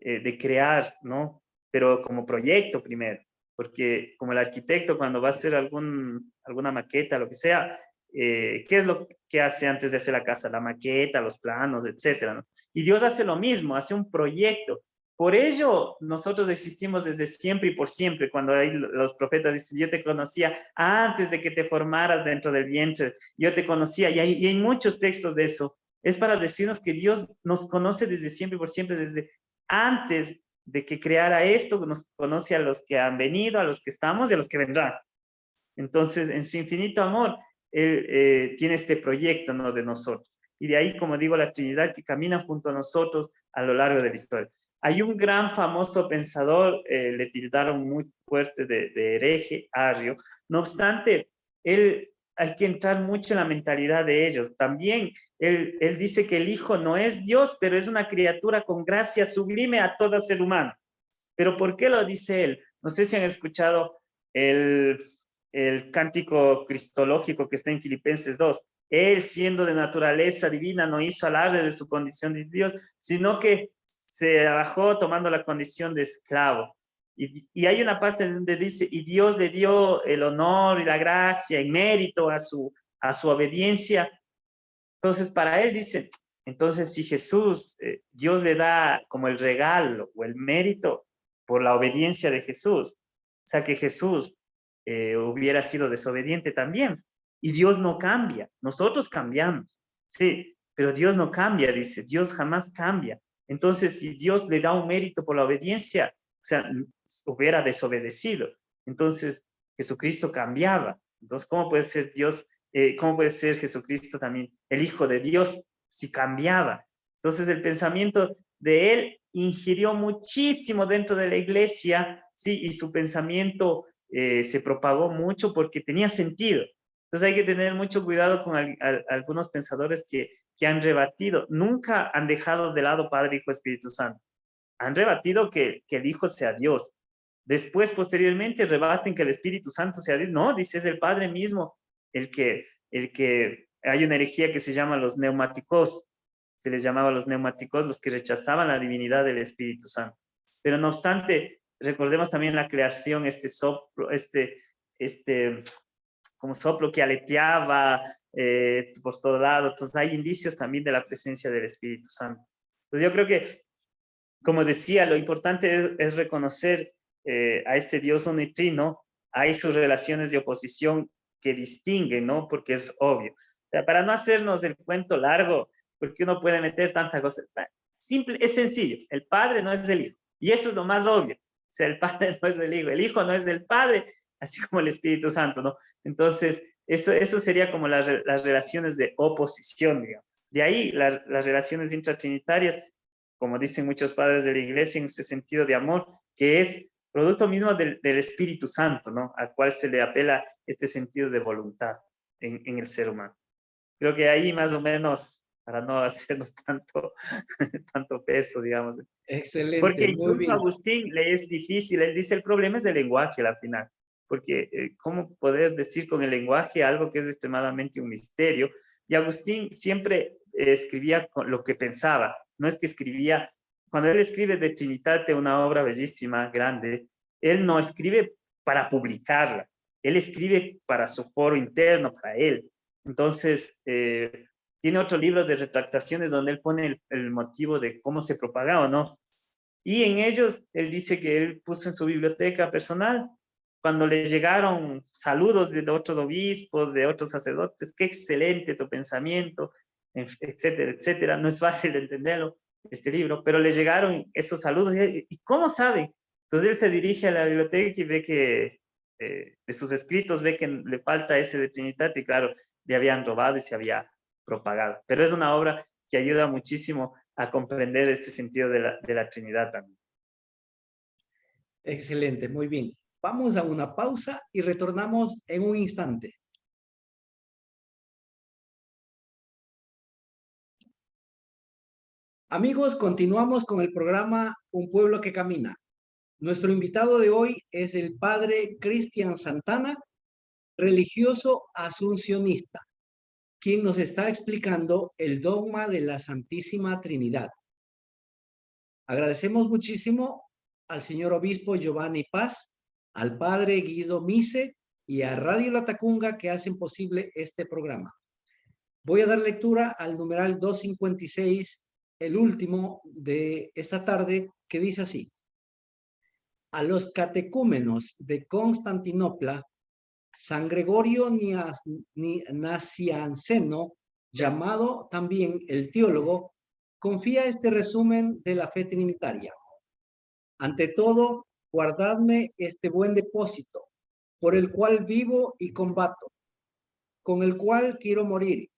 de crear, ¿no? Pero como proyecto primero, porque como el arquitecto cuando va a hacer alguna maqueta, lo que sea, ¿qué es lo que hace antes de hacer la casa? La maqueta, los planos, etcétera, ¿no? Y Dios hace lo mismo, hace un proyecto. Por ello, nosotros existimos desde siempre y por siempre. Cuando los profetas dicen, yo te conocía antes de que te formaras dentro del vientre, yo te conocía, y hay muchos textos de eso. Es para decirnos que Dios nos conoce desde siempre y por siempre, desde antes de que creara esto, nos conoce a los que han venido, a los que estamos y a los que vendrán. Entonces, en su infinito amor, Él tiene este proyecto, ¿no?, de nosotros. Y de ahí, como digo, la Trinidad que camina junto a nosotros a lo largo de la historia. Hay un gran famoso pensador, le tildaron muy fuerte de hereje, Arrio. No obstante, hay que entrar mucho en la mentalidad de ellos. También él dice que el Hijo no es Dios, pero es una criatura con gracia sublime a todo ser humano. ¿Pero por qué lo dice él? No sé si han escuchado el cántico cristológico que está en Filipenses 2. Él, siendo de naturaleza divina, no hizo alarde de su condición de Dios, sino que se bajó tomando la condición de esclavo. Y hay una parte donde dice, y Dios le dio el honor y la gracia y mérito a su obediencia. Entonces, para él dice, entonces si Jesús, Dios le da como el regalo o el mérito por la obediencia de Jesús, o sea que Jesús hubiera sido desobediente también. Y Dios no cambia, nosotros cambiamos, sí, pero Dios no cambia, dice, Dios jamás cambia. Entonces, si Dios le da un mérito por la obediencia, sea, hubiera desobedecido. Entonces, Jesucristo cambiaba. Entonces, ¿cómo puede ser Dios, cómo puede ser Jesucristo también el Hijo de Dios si cambiaba? Entonces, el pensamiento de él ingirió muchísimo dentro de la iglesia, sí, y su pensamiento se propagó mucho porque tenía sentido. Entonces hay que tener mucho cuidado con algunos pensadores que han rebatido, nunca han dejado de lado Padre, Hijo, Espíritu Santo. Han rebatido que el Hijo sea Dios. Después, posteriormente, rebaten que el Espíritu Santo sea Dios. No, dice, es el Padre mismo el que hay una herejía que se llama los neumáticos. Se les llamaba los neumáticos, los que rechazaban la divinidad del Espíritu Santo. Pero no obstante, recordemos también la creación, este soplo, como soplo que aleteaba por todo lado. Entonces hay indicios también de la presencia del Espíritu Santo. Entonces yo creo que, como decía, lo importante es reconocer a este Dios unitrino. Hay sus relaciones de oposición que distinguen, ¿no? Porque es obvio. O sea, para no hacernos el cuento largo, porque uno puede meter tanta cosa. Simple, es sencillo. El Padre no es del Hijo. Y eso es lo más obvio. O sea, el Padre no es del Hijo. El Hijo no es del Padre, así como el Espíritu Santo, ¿no? Entonces, eso sería como las relaciones de oposición, digamos. De ahí las relaciones intratrinitarias, como dicen muchos padres de la iglesia, en ese sentido de amor, que es producto mismo del Espíritu Santo, ¿no? Al cual se le apela este sentido de voluntad en el ser humano. Creo que ahí más o menos, para no hacernos tanto peso, digamos. Porque Excelente, muy incluso a bien. Agustín le es difícil, él dice, el problema es el lenguaje al final, porque ¿cómo poder decir con el lenguaje algo que es extremadamente un misterio? Y Agustín siempre escribía con lo que pensaba, no es que escribía, cuando él escribe de Trinitate, una obra bellísima, grande, él no escribe para publicarla, él escribe para su foro interno, para él. Entonces, tiene otro libro de retractaciones donde él pone el motivo de cómo se propaga o no. Y en ellos, él dice que él puso en su biblioteca personal, cuando le llegaron saludos de otros obispos, de otros sacerdotes, qué excelente tu pensamiento, etcétera, etcétera. No es fácil de entenderlo, este libro, pero le llegaron esos saludos. ¿Y cómo sabe? Entonces él se dirige a la biblioteca y ve que de sus escritos ve que le falta ese de Trinidad y claro, le habían robado y se había propagado. Pero es una obra que ayuda muchísimo a comprender este sentido de la Trinidad también. Excelente, muy bien. Vamos a una pausa y retornamos en un instante. Amigos, continuamos con el programa Un Pueblo que Camina. Nuestro invitado de hoy es el padre Cristian Santana, religioso asuncionista, quien nos está explicando el dogma de la Santísima Trinidad. Agradecemos muchísimo al señor obispo Giovanni Paz, al padre Guido Mise y a Radio La Tacunga que hacen posible este programa. Voy a dar lectura al numeral 256, el último de esta tarde, que dice así: a los catecúmenos de Constantinopla, San Gregorio Nacianceno, llamado también el teólogo, confía este resumen de la fe trinitaria. Ante todo, guardadme este buen depósito, por el cual vivo y combato, con el cual quiero morir,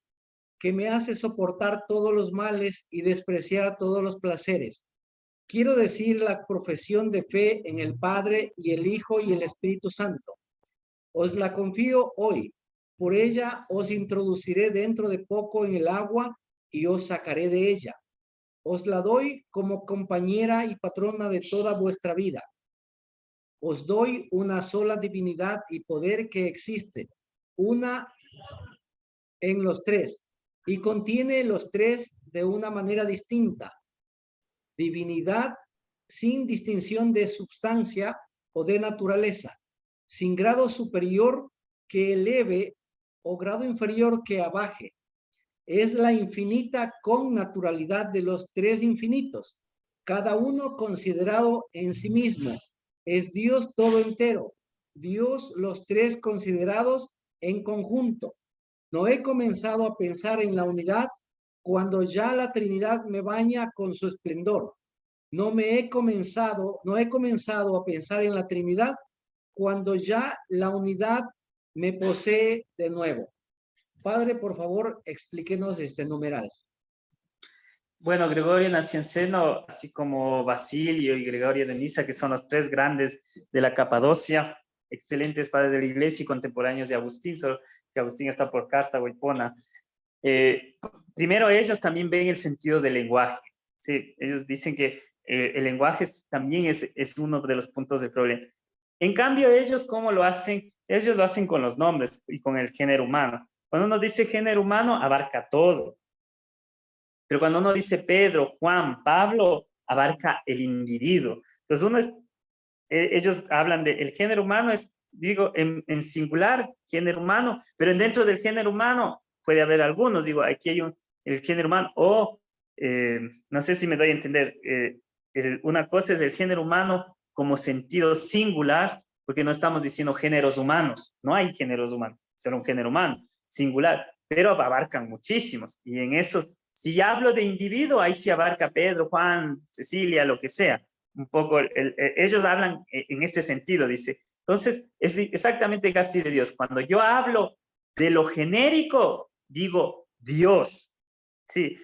que me hace soportar todos los males y despreciar todos los placeres. Quiero decir la profesión de fe en el Padre y el Hijo y el Espíritu Santo. Os la confío hoy. Por ella os introduciré dentro de poco en el agua y os sacaré de ella. Os la doy como compañera y patrona de toda vuestra vida. Os doy una sola divinidad y poder que existe, una en los tres, y contiene los tres de una manera distinta. Divinidad sin distinción de substancia o de naturaleza, sin grado superior que eleve o grado inferior que abaje. Es la infinita connaturalidad de los tres infinitos, cada uno considerado en sí mismo. Es Dios todo entero, Dios los tres considerados en conjunto. No he comenzado a pensar en la unidad cuando ya la Trinidad me baña con su esplendor. no he comenzado a pensar en la Trinidad cuando ya la unidad me posee de nuevo. Padre, por favor, explíquenos este numeral. Bueno, Gregorio Nacianceno, así como Basilio y Gregorio de Niza, que son los tres grandes de la Capadocia, excelentes padres de la iglesia y contemporáneos de Agustín, solo que Agustín está por Casta, Hipona. Primero, ellos también ven el sentido del lenguaje. Sí, ellos dicen que el lenguaje también es uno de los puntos del problema. En cambio, ellos, ¿cómo lo hacen? Ellos lo hacen con los nombres y con el género humano. Cuando uno dice género humano, abarca todo. Pero cuando uno dice Pedro, Juan, Pablo, abarca el individuo. Entonces, ellos hablan de el género humano, digo, en singular, género humano, pero dentro del género humano puede haber algunos, digo, aquí hay el género humano, no sé si me doy a entender, una cosa es el género humano como sentido singular, porque no estamos diciendo géneros humanos, no hay géneros humanos, solo un género humano, singular, pero abarcan muchísimos, y en eso, si ya hablo de individuo, ahí sí abarca Pedro, Juan, Cecilia, lo que sea. Un poco, ellos hablan en este sentido, dice. Entonces, es exactamente casi de Dios. Cuando yo hablo de lo genérico, digo Dios, ¿sí?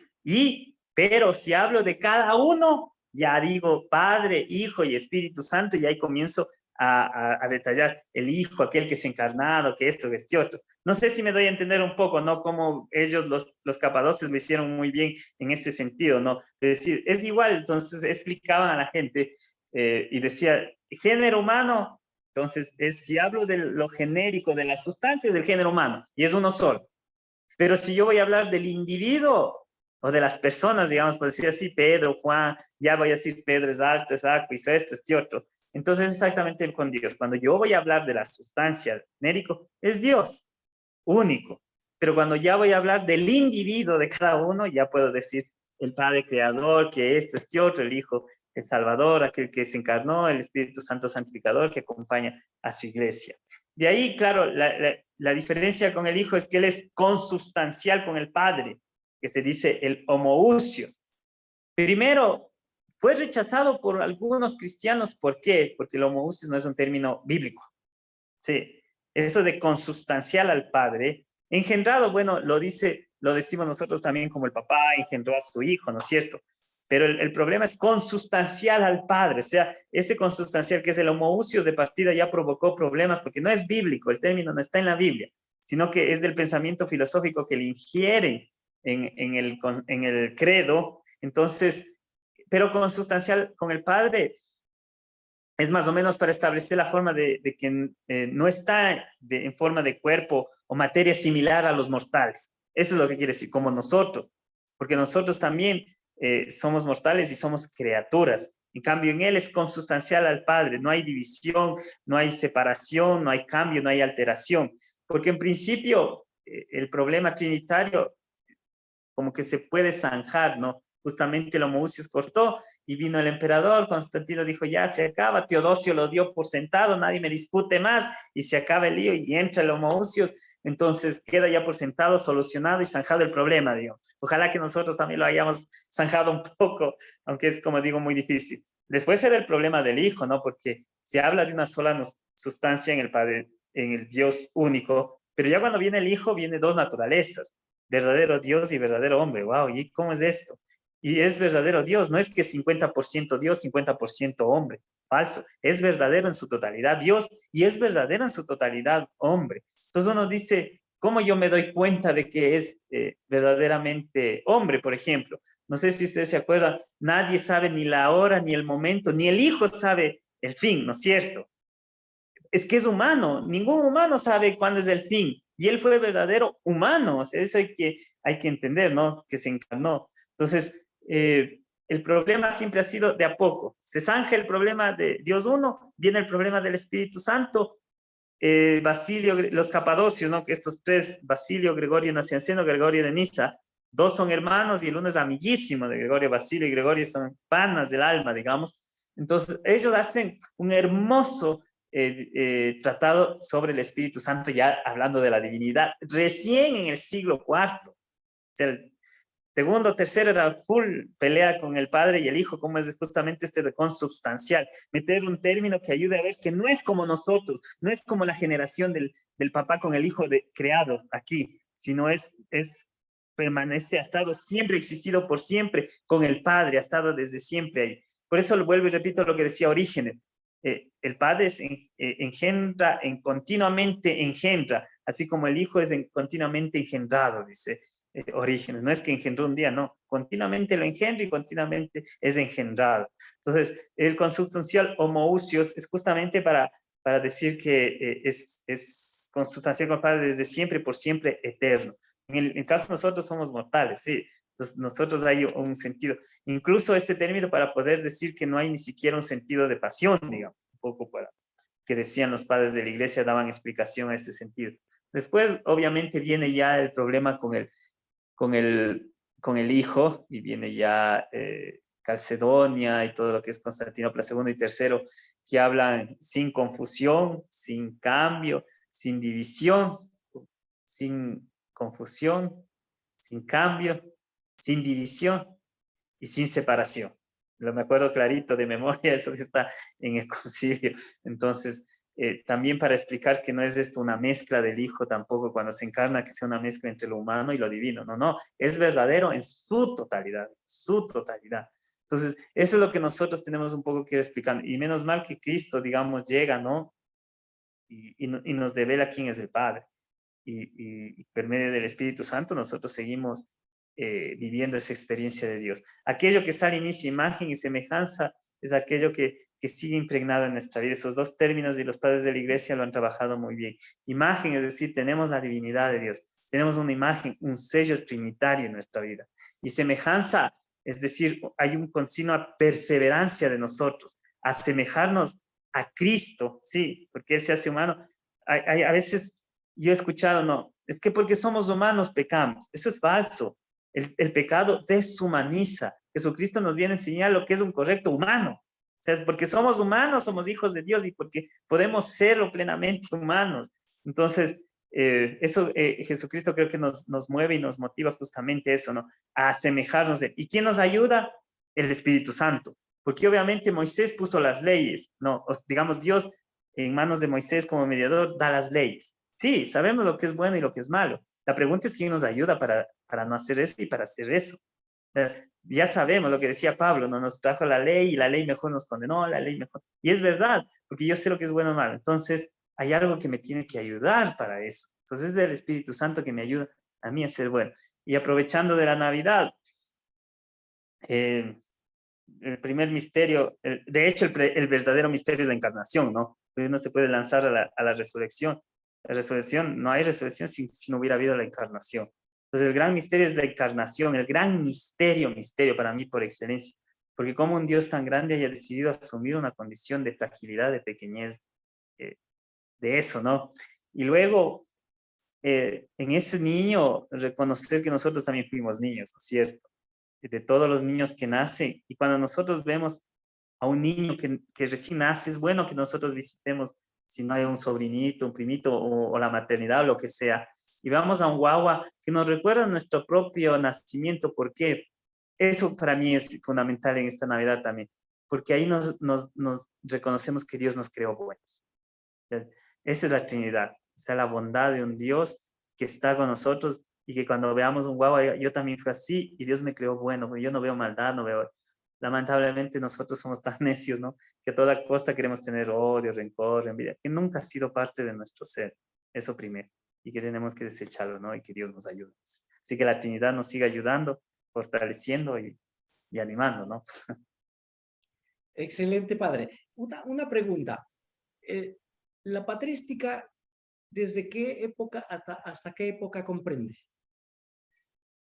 Pero si hablo de cada uno, ya digo Padre, Hijo y Espíritu Santo, y ahí comienzo a detallar el Hijo, aquel que es encarnado, que esto, que este otro. No sé si me doy a entender un poco, ¿no? Como ellos, los capadocios, lo hicieron muy bien en este sentido, ¿no? Es decir, es igual, entonces explicaban a la gente y decía, género humano, entonces si hablo de lo genérico, de las sustancias del género humano, y es uno solo. Pero si yo voy a hablar del individuo o de las personas, digamos, por decir así, Pedro, Juan, ya voy a decir Pedro es alto, es aquo, hizo este otro. Entonces, exactamente con Dios. Cuando yo voy a hablar de la sustancia genérico, es Dios, único. Pero cuando ya voy a hablar del individuo de cada uno, ya puedo decir el Padre Creador, que este otro, el Hijo, el Salvador, aquel que se encarnó, el Espíritu Santo Santificador que acompaña a su iglesia. De ahí, claro, la diferencia con el Hijo es que Él es consubstancial con el Padre, que se dice el homoousios. Primero, fue rechazado por algunos cristianos. ¿Por qué? Porque el homoousios no es un término bíblico. Sí, eso de consubstancial al Padre, engendrado, bueno, lo decimos nosotros también como el papá engendró a su hijo, ¿no es cierto? Pero el problema es consubstancial al Padre, o sea, ese consubstancial que es el homoousios de partida ya provocó problemas porque no es bíblico, el término no está en la Biblia, sino que es del pensamiento filosófico que le ingiere en el credo. Entonces, pero consubstancial con el Padre es más o menos para establecer la forma de que no está en forma de cuerpo o materia similar a los mortales. Eso es lo que quiere decir, como nosotros, porque nosotros también somos mortales y somos criaturas. En cambio, en Él es consubstancial al Padre, no hay división, no hay separación, no hay cambio, no hay alteración, porque en principio el problema trinitario como que se puede zanjar, ¿no? Justamente el homoousios cortó y vino el emperador, Constantino dijo, ya se acaba, Teodosio lo dio por sentado, nadie me discute más, y se acaba el lío y entra el homoousios, entonces queda ya por sentado, solucionado y zanjado el problema, digo. Ojalá que nosotros también lo hayamos zanjado un poco, aunque es, como digo, muy difícil. Después era el problema del Hijo, ¿no? Porque se habla de una sola sustancia en el Padre, en el Dios único, pero ya cuando viene el Hijo, viene dos naturalezas, verdadero Dios y verdadero hombre. Wow, ¿y cómo es esto? Y es verdadero Dios, no es que 50% Dios, 50% hombre, falso, es verdadero en su totalidad Dios y es verdadero en su totalidad hombre. Entonces uno dice, ¿cómo yo me doy cuenta de que es verdaderamente hombre, por ejemplo? No sé si ustedes se acuerdan, nadie sabe ni la hora, ni el momento, ni el Hijo sabe el fin, ¿no es cierto? Es que es humano, ningún humano sabe cuándo es el fin, y él fue verdadero humano, o sea, eso hay que entender, ¿no? Que se encarnó. Entonces, el problema siempre ha sido de a poco. Se zanja el problema de Dios uno, viene el problema del Espíritu Santo, Basilio, los capadocios, ¿no? Estos tres, Basilio, Gregorio Nacianceno, Gregorio de Niza, dos son hermanos y el uno es amiguísimo de Gregorio. Basilio y Gregorio son panas del alma, digamos. Entonces, ellos hacen un hermoso tratado sobre el Espíritu Santo, ya hablando de la divinidad, recién en el siglo IV. O sea, Segundo, tercero, era full pelea con el Padre y el Hijo, como es justamente este de consubstancial. Meter un término que ayude a ver que no es como nosotros, no es como la generación del papá con el hijo creado aquí, sino permanece, ha estado siempre, existido por siempre con el Padre, ha estado desde siempre ahí. Por eso lo vuelvo y repito lo que decía Orígenes. El Padre engendra, continuamente engendra, así como el Hijo es continuamente engendrado, dice Orígenes. No es que engendró un día, no, continuamente lo engendra y continuamente es engendrado. Entonces, el consubstancial homoousios es justamente para decir que es consubstancial con el Padre desde siempre, por siempre, eterno. En el caso de nosotros somos mortales, sí. Entonces, nosotros hay un sentido, incluso ese término para poder decir que no hay ni siquiera un sentido de pasión, digamos, un poco para que decían los padres de la iglesia, daban explicación a ese sentido. Después, obviamente, viene ya el problema con el hijo, y viene ya Calcedonia y todo lo que es Constantinopla II y III, que hablan sin confusión, sin cambio, sin división, sin confusión, sin cambio, sin división y sin separación. Lo me acuerdo clarito de memoria, eso que está en el concilio. Entonces, también para explicar que no es esto una mezcla del Hijo tampoco cuando se encarna, que sea una mezcla entre lo humano y lo divino. No, no, es verdadero en su totalidad, su totalidad. Entonces, eso es lo que nosotros tenemos un poco que ir explicando. Y menos mal que Cristo, digamos, llega, ¿no? Y nos devela quién es el Padre. Y por medio del Espíritu Santo nosotros seguimos viviendo esa experiencia de Dios. Aquello que está al inicio, imagen y semejanza, es aquello que sigue impregnado en nuestra vida. Esos dos términos y los padres de la iglesia lo han trabajado muy bien. Imagen, es decir, tenemos la divinidad de Dios, tenemos una imagen, un sello trinitario en nuestra vida. Y semejanza, es decir, hay un continua perseverancia de nosotros, asemejarnos a Cristo, sí, porque Él se hace humano. A veces yo he escuchado, no, es que porque somos humanos pecamos. Eso es falso. El pecado deshumaniza. Jesucristo nos viene a enseñar lo que es un correcto humano. O sea, es porque somos humanos, somos hijos de Dios y porque podemos serlo plenamente humanos. Entonces, Jesucristo creo que nos mueve y nos motiva justamente eso, ¿no? A asemejarnos. ¿Y quién nos ayuda? El Espíritu Santo. Porque obviamente Moisés puso las leyes, ¿no? Digamos, Dios en manos de Moisés como mediador da las leyes. Sí, sabemos lo que es bueno y lo que es malo. La pregunta es quién nos ayuda para no hacer eso y para hacer eso. Ya sabemos lo que decía Pablo, no nos trajo la ley y la ley mejor nos condenó, la ley mejor. Y es verdad, porque yo sé lo que es bueno o malo. Entonces, hay algo que me tiene que ayudar para eso. Entonces, es el Espíritu Santo que me ayuda a mí a ser bueno. Y aprovechando de la Navidad, el primer misterio, de hecho, el verdadero misterio es la encarnación, ¿no? Pues no se puede lanzar a la resurrección. La resurrección, no hay resurrección si no hubiera habido la encarnación. Entonces, el gran misterio es la encarnación, el gran misterio para mí por excelencia. Porque como un Dios tan grande haya decidido asumir una condición de fragilidad, de pequeñez, de eso, ¿no? Y luego, en ese niño, reconocer que nosotros también fuimos niños, ¿no es cierto? De todos los niños que nacen. Y cuando nosotros vemos a un niño que recién nace, es bueno que nosotros visitemos, si no hay un sobrinito, un primito o la maternidad o lo que sea, y vamos a un guagua que nos recuerda nuestro propio nacimiento. ¿Por qué? Eso para mí es fundamental en esta Navidad también, porque ahí nos reconocemos que Dios nos creó buenos. Esa es la Trinidad, o sea, la bondad de un Dios que está con nosotros y que cuando veamos un guagua, yo también fui así y Dios me creó bueno, porque yo no veo maldad, no veo. Lamentablemente nosotros somos tan necios, ¿no? Que a toda costa queremos tener odio, rencor, envidia, que nunca ha sido parte de nuestro ser, eso primero, y que tenemos que desecharlo, ¿no? Y que Dios nos ayude. Así que la Trinidad nos siga ayudando, fortaleciendo y animando, ¿no? Excelente, padre. Una pregunta. ¿La patrística desde qué época hasta qué época comprende?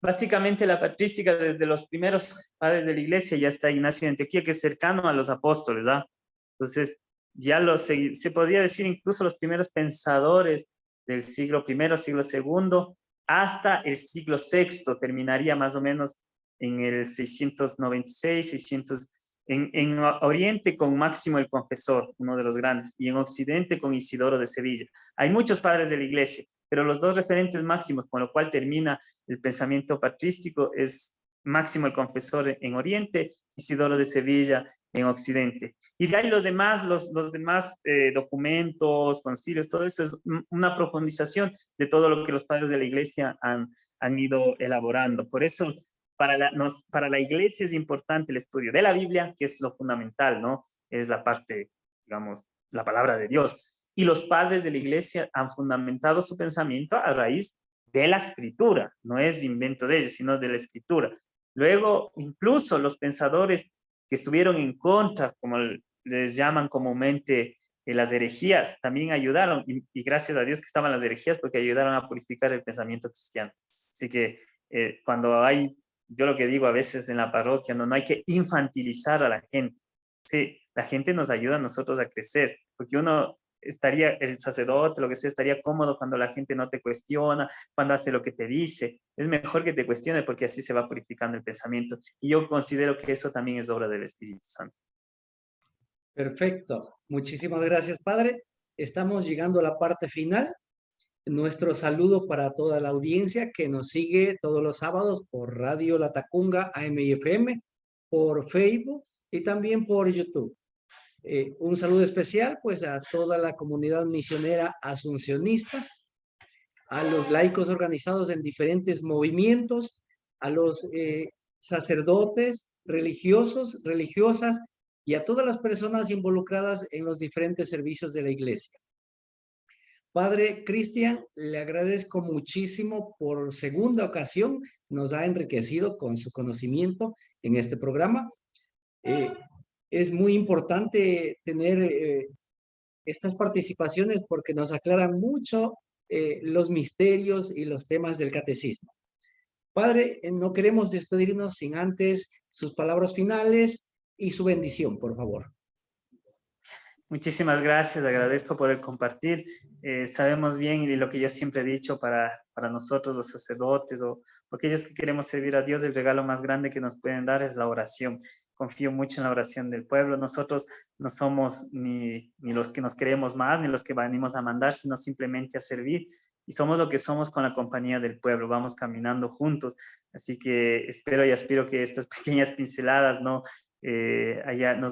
Básicamente la patrística desde los primeros padres de la iglesia ya está Ignacio de Antioquía, que es cercano a los apóstoles, ¿ah? Entonces, ya se podría decir incluso los primeros pensadores del siglo I, siglo II, hasta el siglo VI, terminaría más o menos en el 696, 600, en Oriente con Máximo el Confesor, uno de los grandes, y en Occidente con Isidoro de Sevilla. Hay muchos padres de la iglesia, pero los dos referentes máximos con lo cual termina el pensamiento patrístico es Máximo el Confesor en Oriente, Isidoro de Sevilla en Occidente. Y de ahí los demás documentos, concilios, todo eso es una profundización de todo lo que los padres de la Iglesia han ido elaborando. Por eso, para la Iglesia es importante el estudio de la Biblia, que es lo fundamental, ¿no? Es la parte, digamos, la palabra de Dios. Y los padres de la Iglesia han fundamentado su pensamiento a raíz de la Escritura. No es invento de ellos, sino de la Escritura. Luego, incluso los pensadores que estuvieron en contra, como les llaman comúnmente las herejías, también ayudaron, y gracias a Dios que estaban las herejías, porque ayudaron a purificar el pensamiento cristiano. Así que cuando yo lo que digo a veces en la parroquia, no hay que infantilizar a la gente. Sí, la gente nos ayuda a nosotros a crecer, porque el sacerdote, lo que sea, estaría cómodo cuando la gente no te cuestiona, cuando hace lo que te dice. Es mejor que te cuestione porque así se va purificando el pensamiento. Y yo considero que eso también es obra del Espíritu Santo. Perfecto. Muchísimas gracias, Padre. Estamos llegando a la parte final. Nuestro saludo para toda la audiencia que nos sigue todos los sábados por Radio La Tacunga AM y FM, por Facebook y también por YouTube. Un saludo especial pues a toda la comunidad misionera asuncionista, a los laicos organizados en diferentes movimientos, a los sacerdotes religiosos, religiosas y a todas las personas involucradas en los diferentes servicios de la Iglesia. Padre Cristian, le agradezco muchísimo por segunda ocasión, nos ha enriquecido con su conocimiento en este programa. Es muy importante tener estas participaciones porque nos aclaran mucho los misterios y los temas del catecismo. Padre, no queremos despedirnos sin antes sus palabras finales y su bendición, por favor. Muchísimas gracias, agradezco por el compartir. Sabemos bien, y lo que yo siempre he dicho para nosotros los sacerdotes o aquellos que queremos servir a Dios, el regalo más grande que nos pueden dar es la oración. Confío mucho en la oración del pueblo. Nosotros no somos ni los que nos queremos más, ni los que venimos a mandar, sino simplemente a servir. Y somos lo que somos con la compañía del pueblo, vamos caminando juntos. Así que espero y aspiro que estas pequeñas pinceladas nos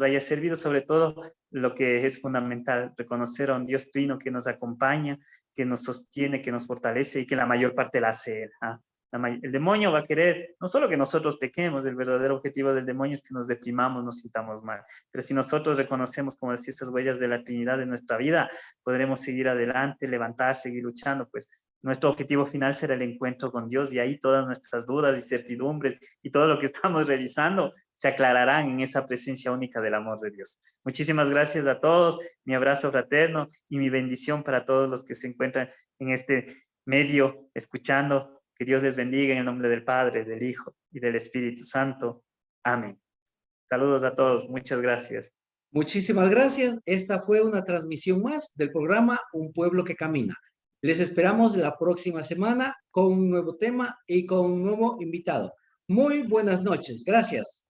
haya servido, sobre todo lo que es fundamental, reconocer a un Dios trino que nos acompaña, que nos sostiene, que nos fortalece y que la mayor parte la hace Él. El demonio va a querer no solo que nosotros pequemos, el verdadero objetivo del demonio es que nos deprimamos, nos sintamos mal, pero si nosotros reconocemos, como decía, esas huellas de la Trinidad en nuestra vida, podremos seguir adelante, levantar, seguir luchando, pues nuestro objetivo final será el encuentro con Dios y ahí todas nuestras dudas y certidumbres y todo lo que estamos revisando se aclararán en esa presencia única del amor de Dios. Muchísimas gracias a todos, mi abrazo fraterno y mi bendición para todos los que se encuentran en este medio escuchando. Que Dios les bendiga en el nombre del Padre, del Hijo y del Espíritu Santo. Amén. Saludos a todos. Muchas gracias. Muchísimas gracias. Esta fue una transmisión más del programa Un Pueblo que Camina. Les esperamos la próxima semana con un nuevo tema y con un nuevo invitado. Muy buenas noches. Gracias.